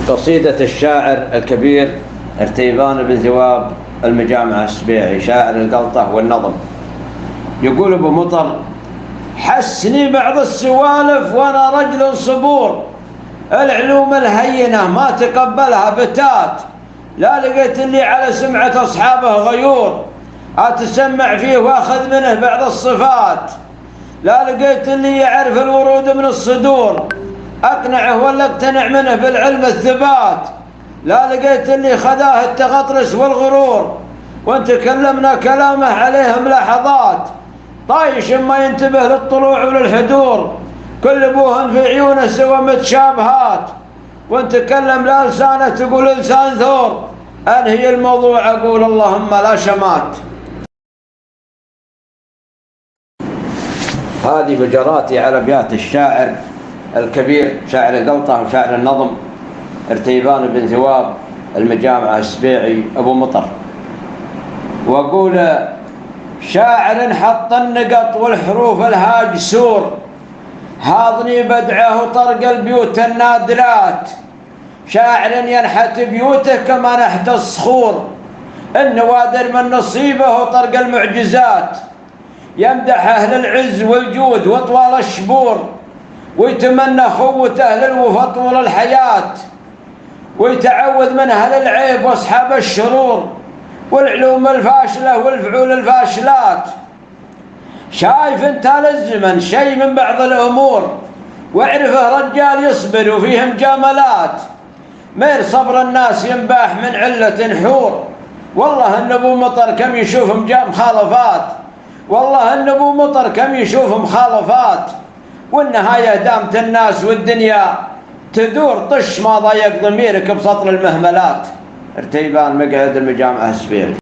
قصيدة الشاعر الكبير ارتيبان بن ذواب المجامع السبيعي، شاعر القلطة والنظم. يقول أبو مطر: حسني بعض السوالف وأنا رجل صبور، العلوم الهينة ما تقبلها بتات، لا لقيت اللي على سمعة أصحابه غيور، أتسمع فيه وأخذ منه بعض الصفات، لا لقيت اللي يعرف الورود من الصدور، أقنعه ولا اقتنع منه بالعلم الثبات، لا لقيت اللي خذاه التغطرس والغرور، وان تكلمنا كلامه عليه ملاحظات، طايش ما ينتبه للطلوع وللحدور، كل ابوهن في عيونه سوى متشابهات، وان تكلم لا لسانه تقول لسان ثور، انهي الموضوع اقول اللهم لا شمات. هذه بجراتي على ابيات الشاعر الكبير شاعر القلطة وشاعر النظم ارتيبان بن ذواب المجامع السبيعي أبو مطر. وأقول: شاعر حط النقط والحروف الهاج سور، هاضني بدعه طرق البيوت النادرات، شاعر ينحت بيوته كما نحت الصخور، النوادر من نصيبه طرق المعجزات، يمدح أهل العز والجود وطوال الشبور، ويتمنى خوة أهل الوفا طول الحياة، ويتعوذ من أهل العيب وأصحاب الشرور، والعلوم الفاشلة والفعول الفاشلات. شايف انت للزمن شيء من بعض الأمور، واعرفه رجال يصبر وفيه مجاملات، مير صبر الناس ينباح من علة حور، والله ان ابو مطر كم يشوف مخالفات، والله ان ابو مطر كم يشوف مخالفات، والنهاية دامت الناس والدنيا تدور، طش ما ضيق ضميرك بسطر المهملات. ارتيبان مقعد المجامع السبيعي.